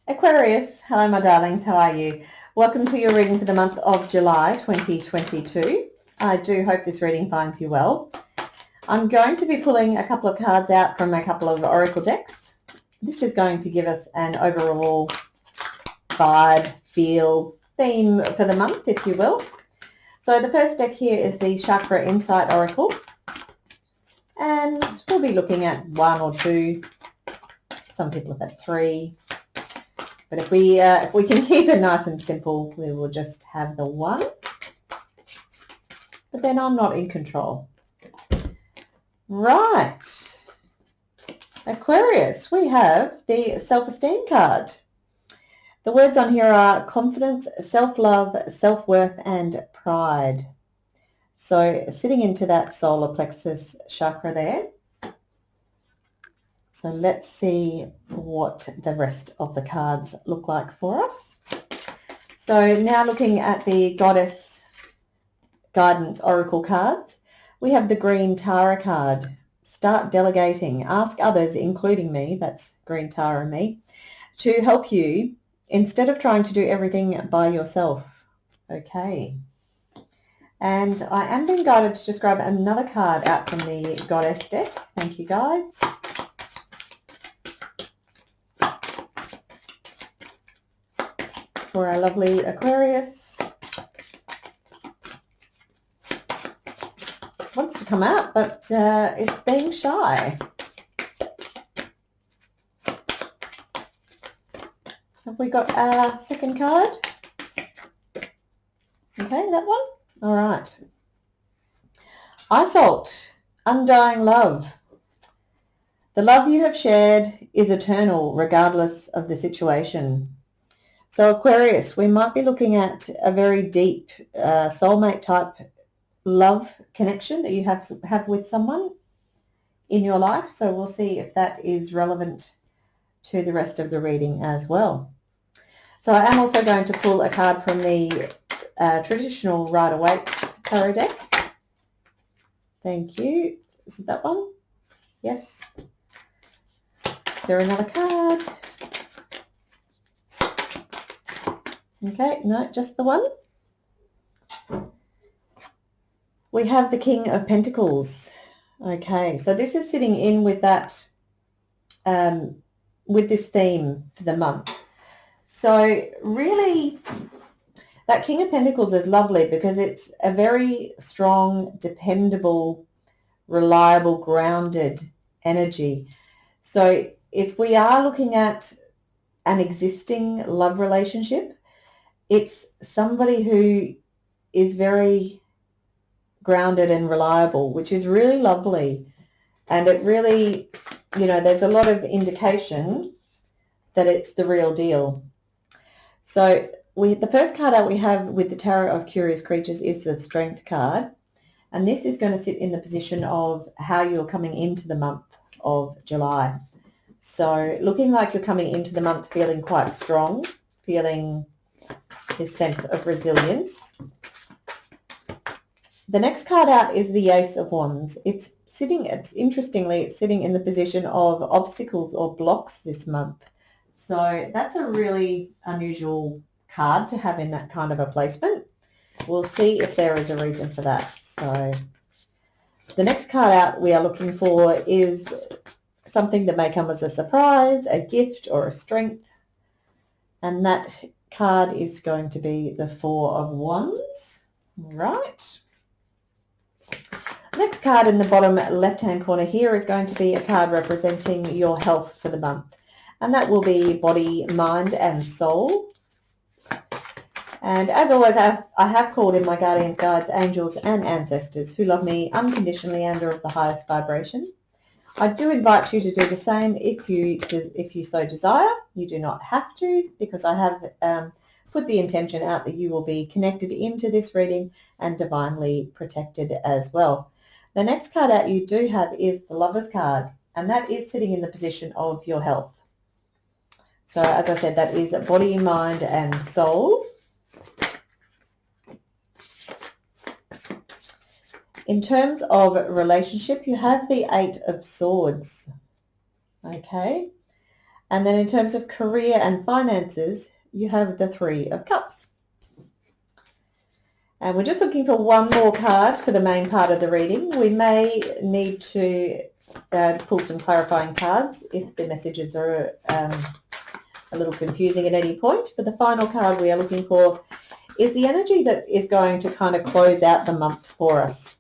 Aquarius, hello my darlings, how are you? Welcome to your reading for the month of July 2022. I do hope this reading finds you well. I'm going to be pulling a couple of cards out from a couple of oracle decks. This is going to give us an overall vibe, feel, theme for the month, if you will. So the first deck here is the Chakra Insight Oracle, and we'll be looking at one or two. Some people have had three. But if we can keep it nice and simple, we will just have the one. But then I'm not in control. Right. Aquarius, we have the self-esteem card. The words on here are confidence, self-love, self-worth, and pride. So sitting into that solar plexus chakra there. So let's see what the rest of the cards look like for us. So now looking at the Goddess Guidance Oracle cards, we have the Green Tara card. Start delegating. Ask others, including me, that's Green Tara and me, to help you instead of trying to do everything by yourself. Okay. And I am being guided to just grab another card out from the Goddess deck. Thank you, guides. For our lovely Aquarius. Wants to come out, but it's being shy. Have we got our second card? Okay, that one? All right. Isolt, undying love. The love you have shared is eternal, regardless of the situation. So Aquarius, we might be looking at a very deep soulmate type love connection that you have with someone in your life. So we'll see if that is relevant to the rest of the reading as well. So I am also going to pull a card from the traditional Rider-Waite tarot deck. Thank you. Is it that one? Yes. Is there another card? Okay, no, just the one. We have the King of Pentacles. Okay, so this is sitting in with that, with this theme for the month. So really, that King of Pentacles is lovely because it's a very strong, dependable, reliable, grounded energy. So if we are looking at an existing love relationship, it's somebody who is very grounded and reliable, which is really lovely. And it really, there's a lot of indication that it's the real deal. So the first card out we have with the Tarot of Curious Creatures is the Strength card. And this is going to sit in the position of how you're coming into the month of July. So looking like you're coming into the month feeling quite strong, feeling this sense of resilience. The next card out is the Ace of Wands. Interestingly, it's sitting in the position of obstacles or blocks this month. So that's a really unusual card to have in that kind of a placement. We'll see if there is a reason for that. So the next card out we are looking for is something that may come as a surprise, a gift, or a strength. And that card is going to be the Four of Wands. Right. Next card in the bottom left-hand corner here is going to be a card representing your health for the month. And that will be body, mind, and soul. And as always, I have called in my guardians, guides, angels, and ancestors who love me unconditionally and are of the highest vibration. I do invite you to do the same if you so desire. You do not have to, because I have put the intention out that you will be connected into this reading and divinely protected as well. The next card out you do have is the Lover's card, and that is sitting in the position of your health. So as I said, that is body, mind, and soul. In terms of relationship, you have the Eight of Swords. Okay. And then in terms of career and finances, you have the Three of Cups. And we're just looking for one more card for the main part of the reading. We may need to pull some clarifying cards if the messages are a little confusing at any point. But the final card we are looking for is the energy that is going to kind of close out the month for us.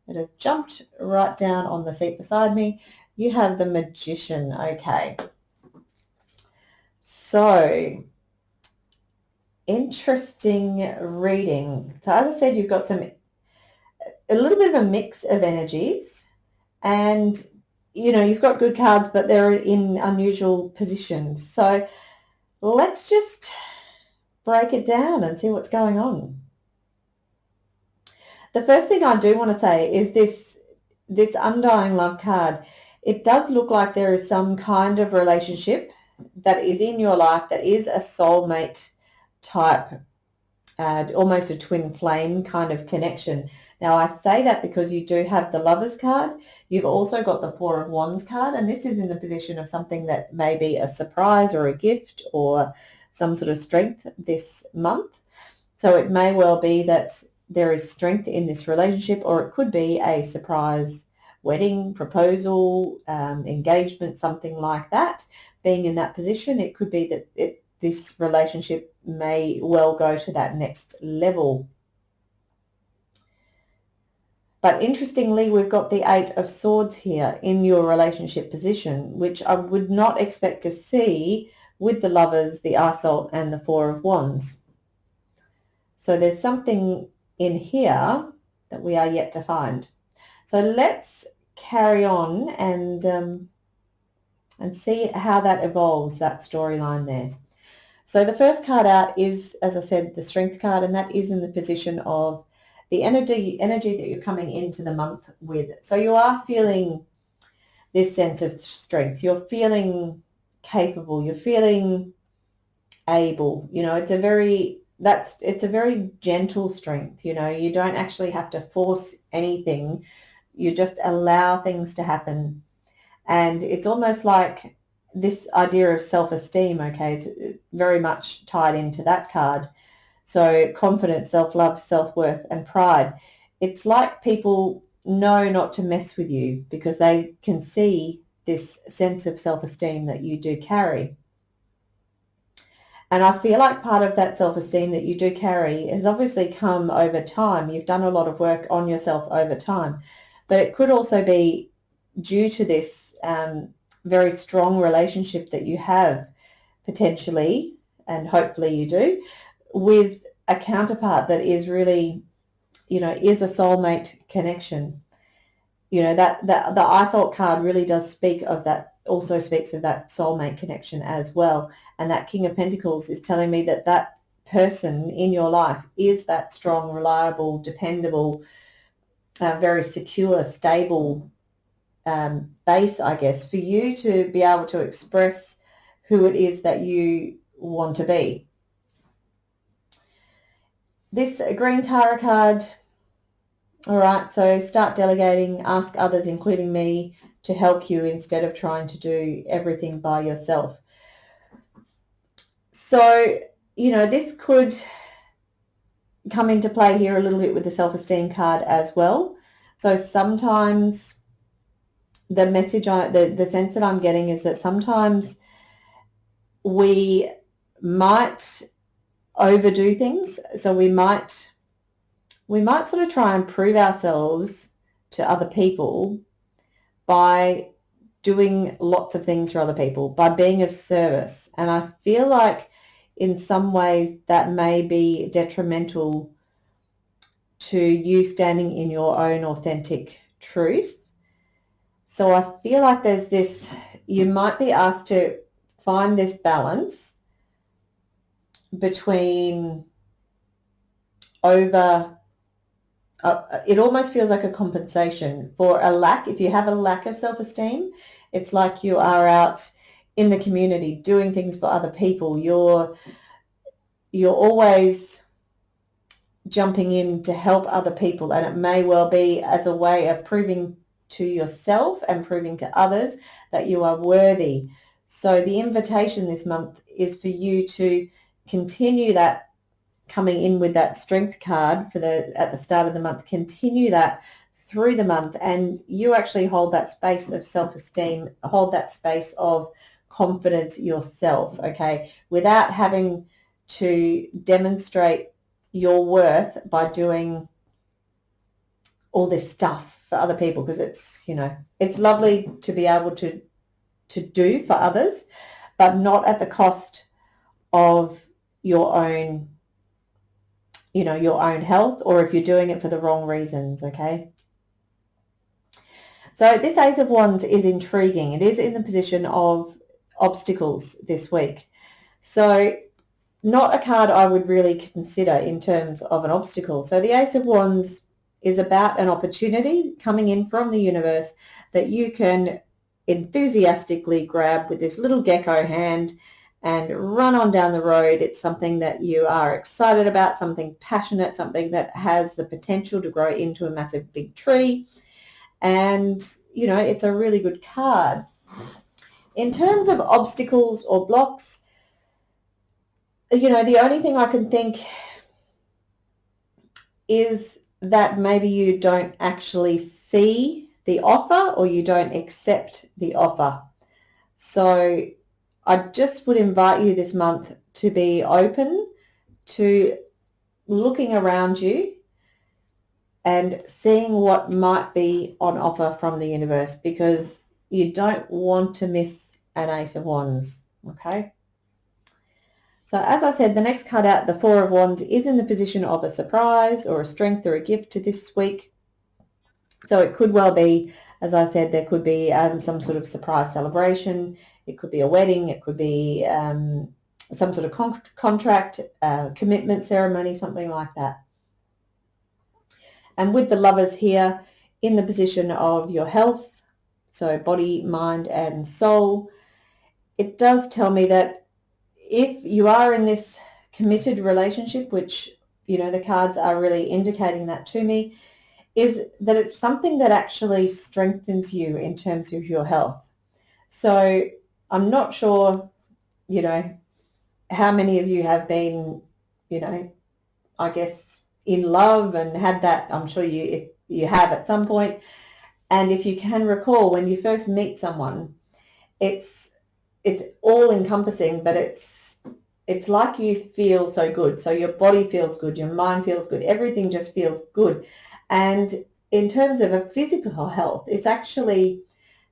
It has jumped right down on the seat beside me. You have the Magician. Okay. So, interesting reading. So as I said, you've got a little bit of a mix of energies, and you've got good cards, but they're in unusual positions. So let's just break it down and see what's going on. The first thing I do want to say is this undying love card. It does look like there is some kind of relationship that is in your life that is a soulmate type, almost a twin flame kind of connection. Now, I say that because you do have the Lovers card. You've also got the Four of Wands card, and this is in the position of something that may be a surprise or a gift or some sort of strength this month. So it may well be that there is strength in this relationship, or it could be a surprise wedding, proposal, engagement, something like that. Being in that position, it could be that this relationship may well go to that next level. But interestingly, we've got the Eight of Swords here in your relationship position, which I would not expect to see with the Lovers, the Ace and the Four of Wands. So there's something in here that we are yet to find. So let's carry on and see how that evolves, that storyline there. So the first card out is, as I said, the Strength card, and that is in the position of the energy that you're coming into the month with. So you are feeling this sense of strength. You're feeling capable. You're feeling able. It's a very gentle strength. You don't actually have to force anything. You just allow things to happen. And it's almost like this idea of self-esteem, okay, it's very much tied into that card. So confidence, self-love, self-worth, and pride. It's like people know not to mess with you because they can see this sense of self-esteem that you do carry. And I feel like part of that self-esteem that you do carry has obviously come over time. You've done a lot of work on yourself over time. But it could also be due to this very strong relationship that you have potentially, and hopefully you do, with a counterpart that is really, is a soulmate connection. That the Isolde card really does speak of that, also speaks of that soulmate connection as well. And that King of Pentacles is telling me that that person in your life is that strong, reliable, dependable, very secure, stable base, I guess, for you to be able to express who it is that you want to be. This Green Tara card, all right, so start delegating, ask others, including me, to help you instead of trying to do everything by yourself. So, this could come into play here a little bit with the self-esteem card as well. So sometimes the message, the sense that I'm getting is that sometimes we might overdo things. So we might sort of try and prove ourselves to other people by doing lots of things for other people, by being of service. And I feel like in some ways that may be detrimental to you standing in your own authentic truth. So I feel like there's this, you might be asked to find this balance between it almost feels like a compensation for a lack. If you have a lack of self-esteem, it's like you are out in the community doing things for other people. You're always jumping in to help other people, and it may well be as a way of proving to yourself and proving to others that you are worthy. So the invitation this month is for you to continue that, coming in with that strength card for at the start of the month, continue that through the month, and you actually hold that space of self-esteem, hold that space of confidence yourself, okay, without having to demonstrate your worth by doing all this stuff for other people, because it's, it's lovely to be able to do for others, but not at the cost of your own, your own health, or if you're doing it for the wrong reasons, okay? So this Ace of Wands is intriguing. It is in the position of obstacles this week. So not a card I would really consider in terms of an obstacle. So the Ace of Wands is about an opportunity coming in from the universe that you can enthusiastically grab with this little gecko hand and run on down the road. It's something that you are excited about, something passionate, something that has the potential to grow into a massive big tree. And, it's a really good card. In terms of obstacles or blocks, the only thing I can think is that maybe you don't actually see the offer, or you don't accept the offer. So I just would invite you this month to be open to looking around you and seeing what might be on offer from the universe, because you don't want to miss an Ace of Wands, okay? So as I said, the next card out, the Four of Wands, is in the position of a surprise or a strength or a gift to this week. So it could well be, as I said, there could be some sort of surprise celebration. It could be a wedding. It could be some sort of contract, commitment ceremony, something like that. And with the Lovers here in the position of your health, so body, mind, and soul, it does tell me that if you are in this committed relationship, which, the cards are really indicating that to me, is that it's something that actually strengthens you in terms of your health. So I'm not sure, how many of you have been, I guess, in love and had that. I'm sure you have at some point. And if you can recall, when you first meet someone, it's all encompassing, but it's like you feel so good. So your body feels good, your mind feels good, everything just feels good. And in terms of a physical health, it's actually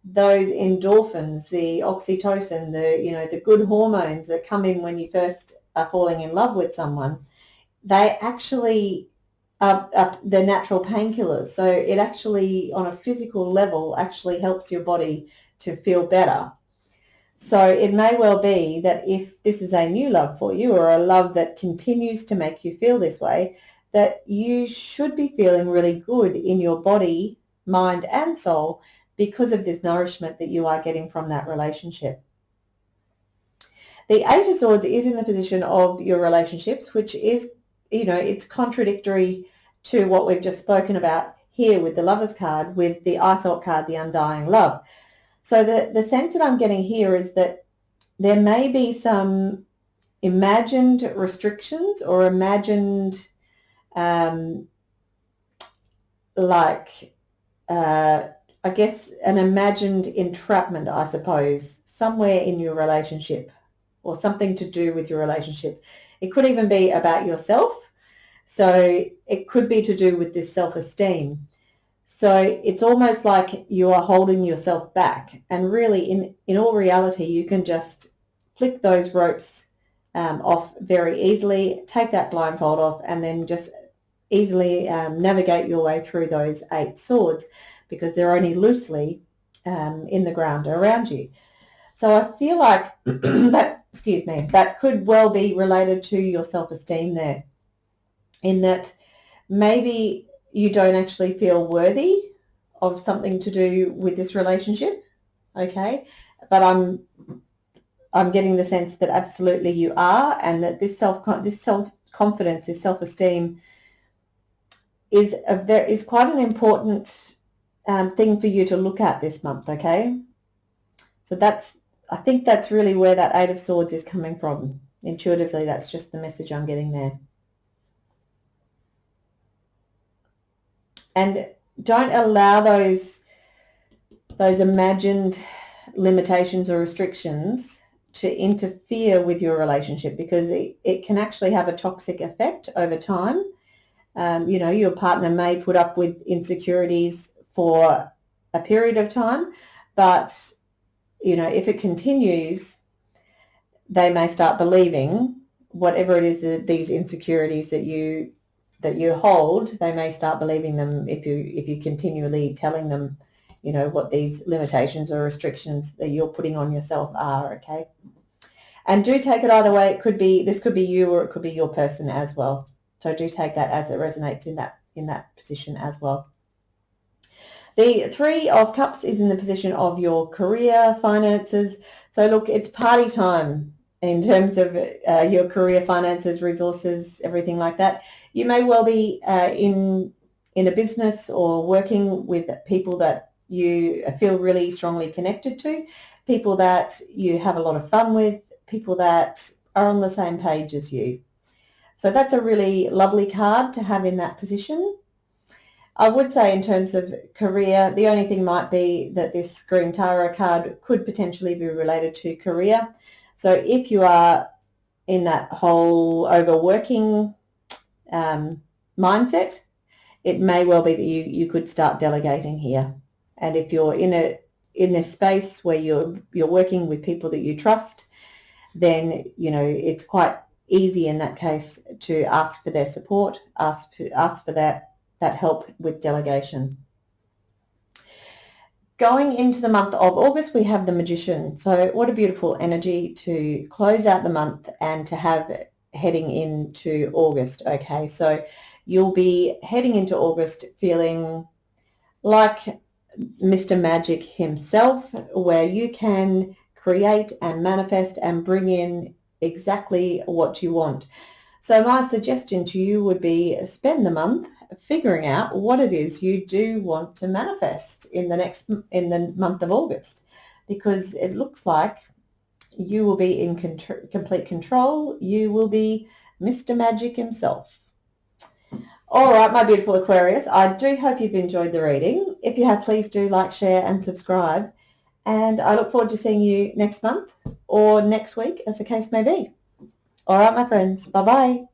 those endorphins, the oxytocin, the good hormones that come in when you first are falling in love with someone. They actually are the natural painkillers. So it actually, on a physical level, actually helps your body to feel better. So it may well be that if this is a new love for you, or a love that continues to make you feel this way, that you should be feeling really good in your body, mind, and soul because of this nourishment that you are getting from that relationship. The Eight of Swords is in the position of your relationships, which is, it's contradictory to what we've just spoken about here with the Lovers card, with the Isolde card, the Undying Love. So the sense that I'm getting here is that there may be some imagined restrictions, or imagined, I guess, an imagined entrapment, I suppose, somewhere in your relationship, or something to do with your relationship. It could even be about yourself. So it could be to do with this self-esteem. So it's almost like you are holding yourself back. And really, in all reality, you can just flick those ropes off very easily, take that blindfold off, and then just easily navigate your way through those 8 swords, because they're only loosely in the ground around you. So I feel like that could well be related to your self-esteem there, in that maybe you don't actually feel worthy of something to do with this relationship, okay? But I'm getting the sense that absolutely you are, and that this self-confidence, this self-esteem is quite an important thing for you to look at this month, okay? So that's I think that's really where that Eight of Swords is coming from. Intuitively, that's just the message I'm getting there. And don't allow those imagined limitations or restrictions to interfere with your relationship, because it can actually have a toxic effect over time. You know, your partner may put up with insecurities for a period of time, but, you know, if it continues, they may start believing whatever it is that these insecurities that you hold, they may start believing them if you continually telling them, you know, what these limitations or restrictions that you're putting on yourself are, okay? And do take it either way. This could be you, or it could be your person as well. So do take that as it resonates in that position as well. The Three of Cups is in the position of your career, finances. So look, it's party time in terms of your career, finances, resources, everything like that. You may well be in a business or working with people that you feel really strongly connected to, people that you have a lot of fun with, people that are on the same page as you. So that's a really lovely card to have in that position. I would say in terms of career, the only thing might be that this Green Tarot card could potentially be related to career. So if you are in that whole overworking mindset, it may well be that you could start delegating here. And if you're in this space where you're working with people that you trust, then, you know, it's quite easy in that case to ask for their support, ask for that help with delegation. Going into the month of August, we have the Magician. So what a beautiful energy to close out the month and to have heading into August. Okay, so you'll be heading into August feeling like Mr. Magic himself, where you can create and manifest and bring in exactly what you want. So my suggestion to you would be spend the month figuring out what it is you do want to manifest in the month of August, because it looks like you will be in complete control. You will be Mr. Magic himself. All right, my beautiful Aquarius, I do hope you've enjoyed the reading. If you have, please do like, share and subscribe. And I look forward to seeing you next month or next week, as the case may be. All right, my friends. Bye-bye.